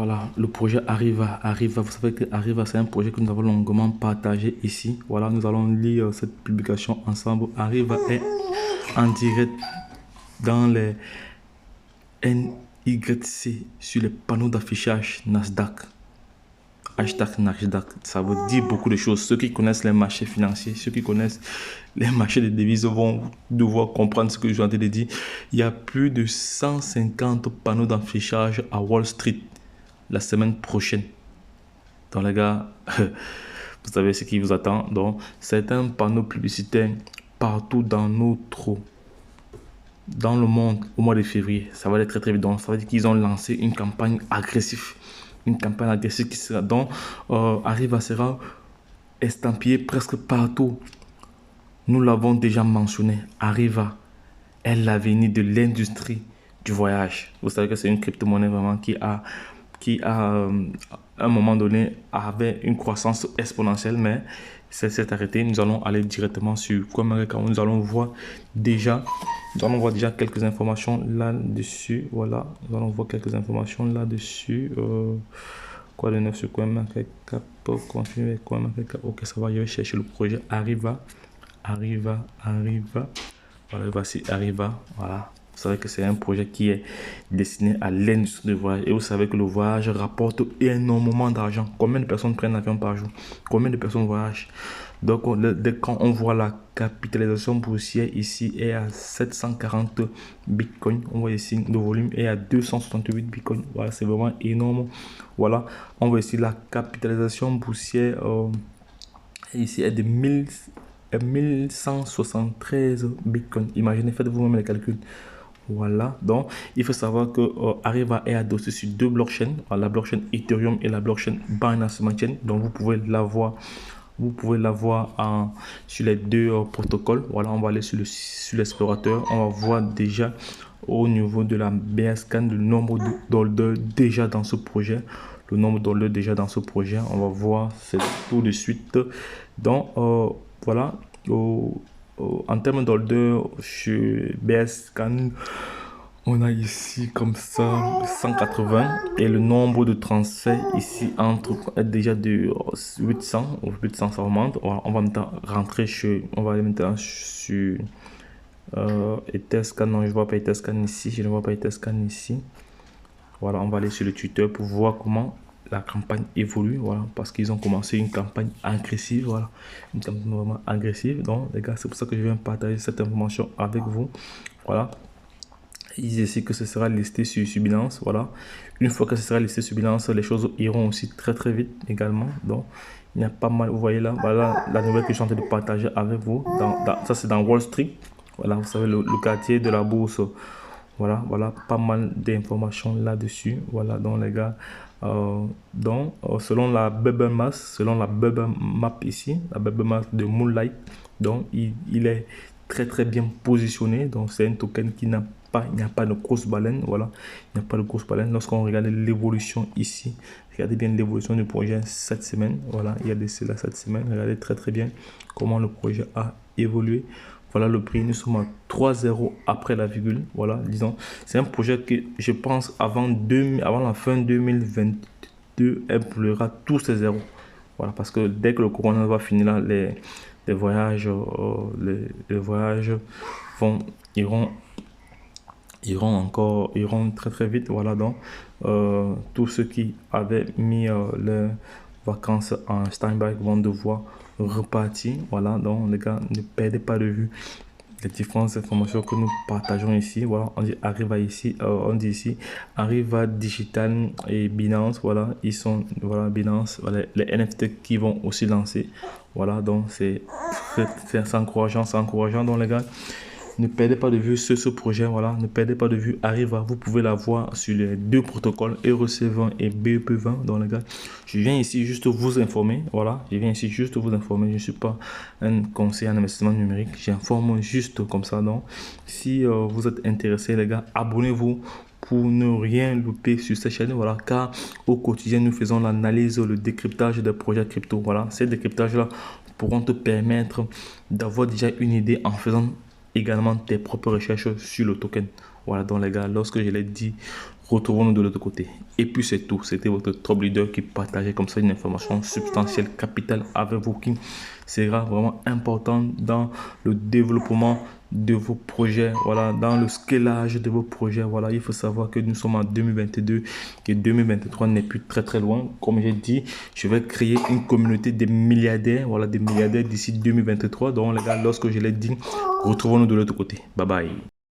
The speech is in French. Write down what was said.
Voilà, le projet Arriva. Vous savez que Arriva, c'est un projet que nous avons longuement partagé ici. Voilà, nous allons lire cette publication ensemble. Arriva est en direct dans les NYC sur les panneaux d'affichage Nasdaq. Hashtag Nasdaq, ça veut dire beaucoup de choses. Ceux qui connaissent les marchés financiers, ceux qui connaissent les marchés des devises vont devoir comprendre ce que je suis en train de dire. Il y a plus de 150 panneaux d'affichage à Wall Street la semaine prochaine. Donc les gars, vous savez ce qui vous attend. Donc c'est un panneau publicitaire partout dans le monde au mois de février. Ça va aller très très vite. Donc ça veut dire qu'ils ont lancé une campagne agressive. Une campagne agressive qui sera donc Arriva sera estampillé presque partout. Nous l'avons déjà mentionné. Arriva est l'avenir de l'industrie du voyage. Vous savez que c'est une crypto-monnaie vraiment qui a à un moment donné avait une croissance exponentielle, mais c'est arrêté. Nous allons aller directement sur CoinMarketCap. Nous allons voir déjà quelques informations là-dessus. Voilà, nous allons voir quelques informations là-dessus. Quoi de neuf sur CoinMarketCap? Confirmer CoinMarketCap. Ok, ça va, je vais chercher le projet Arriva. Voilà, voici Arriva. Voilà. Vous savez que c'est un projet qui est destiné à l'industrie du voyage. Et vous savez que le voyage rapporte énormément d'argent. Combien de personnes prennent l'avion par jour? Combien de personnes voyagent? Donc, quand on voit la capitalisation boursière ici est à 740 bitcoins. On voit ici le volume est à 268 bitcoins. Voilà, c'est vraiment énorme. Voilà, on voit ici la capitalisation boursière ici est de 1173 bitcoins. Imaginez, faites vous-même les calculs. Voilà, donc il faut savoir que Arriva est adossé sur deux blockchains, la blockchain Ethereum et la blockchain Binance Smart Chain. Donc vous pouvez l'avoir sur les deux protocoles. Voilà, on va aller sur l'explorateur. On va voir déjà au niveau de la BSCAN le nombre d'holders déjà dans ce projet. Le nombre d'holders déjà dans ce projet. On va voir tout de suite. Donc voilà. En termes d'holders, chez BSCAN, on a ici comme ça 180 et le nombre de transferts ici est déjà de 800 ou 800 ça remonte. On va maintenant rentrer on va aller maintenant sur Etherscan. Non, je ne vois pas Etherscan ici. Voilà, on va aller sur le Twitter pour voir comment la campagne évolue, voilà, parce qu'ils ont commencé une campagne agressive, voilà, une campagne vraiment agressive. Donc les gars, c'est pour ça que je viens partager cette information avec vous. Voilà, ils disent ici que ce sera listé sur Binance. Voilà, une fois que ce sera listé sur Binance, les choses iront aussi très très vite également. Donc il y a pas mal, vous voyez là, voilà la nouvelle que je suis en train de partager avec vous. Ça c'est dans Wall Street. Voilà, vous savez le quartier de la bourse. Voilà, pas mal d'informations là-dessus. Voilà, donc les gars, selon la Bubble Map ici, la Bubble Map de Moonlight, donc il est très très bien positionné. Donc c'est un token qui il n'y a pas de grosse baleine. Voilà, il n'y a pas de grosse baleine. Lorsqu'on regarde l'évolution ici, regardez bien l'évolution du projet cette semaine. Voilà, il y a de cela cette semaine. Regardez très très bien comment le projet a évolué. Voilà le prix, nous sommes à 3,0 après la virgule. Voilà, disons, c'est un projet que je pense avant la fin 2022, elle brûlera tous ses zéros. Voilà, parce que dès que le corona va finir là, les voyages, les voyages iront très très vite. Voilà, donc tous ceux qui avaient mis leurs vacances en stand-by vont devoir repartir. Voilà, donc les gars, ne perdez pas de vue les différentes informations que nous partageons ici. Voilà, on dit Arriva ici, on dit ici Arriva Digital et Binance. Voilà, ils sont, voilà, Binance, voilà, les NFT qui vont aussi lancer. Voilà, donc c'est encourageant, donc les gars, ne perdez pas de vue ce projet. Voilà, ne perdez pas de vue Arriva. Vous pouvez la voir sur les deux protocoles REC20 et BEP20. Donc les gars, je viens ici juste vous informer. Voilà, je viens ici juste vous informer. Je ne suis pas un conseiller en investissement numérique. J'informe juste comme ça. Donc si vous êtes intéressé les gars, abonnez-vous pour ne rien louper sur cette chaîne. Voilà, car au quotidien nous faisons l'analyse, le décryptage des projets crypto. Voilà, ces décryptages là pourront te permettre d'avoir déjà une idée en faisant également tes propres recherches sur le token. Voilà, donc les gars, lorsque je l'ai dit, Retrouvons-nous de l'autre côté. Et puis c'est tout. C'était votre top leader qui partageait comme ça une information substantielle, capitale avec vous qui sera vraiment important dans le développement de vos projets, voilà, dans le scalage de vos projets. Voilà, il faut savoir que nous sommes en 2022 et 2023 n'est plus très loin. Comme j'ai dit, je vais créer une communauté des milliardaires, voilà, des milliardaires d'ici 2023. Donc les gars, lorsque je l'ai dit, retrouvons-nous de l'autre côté. Bye bye.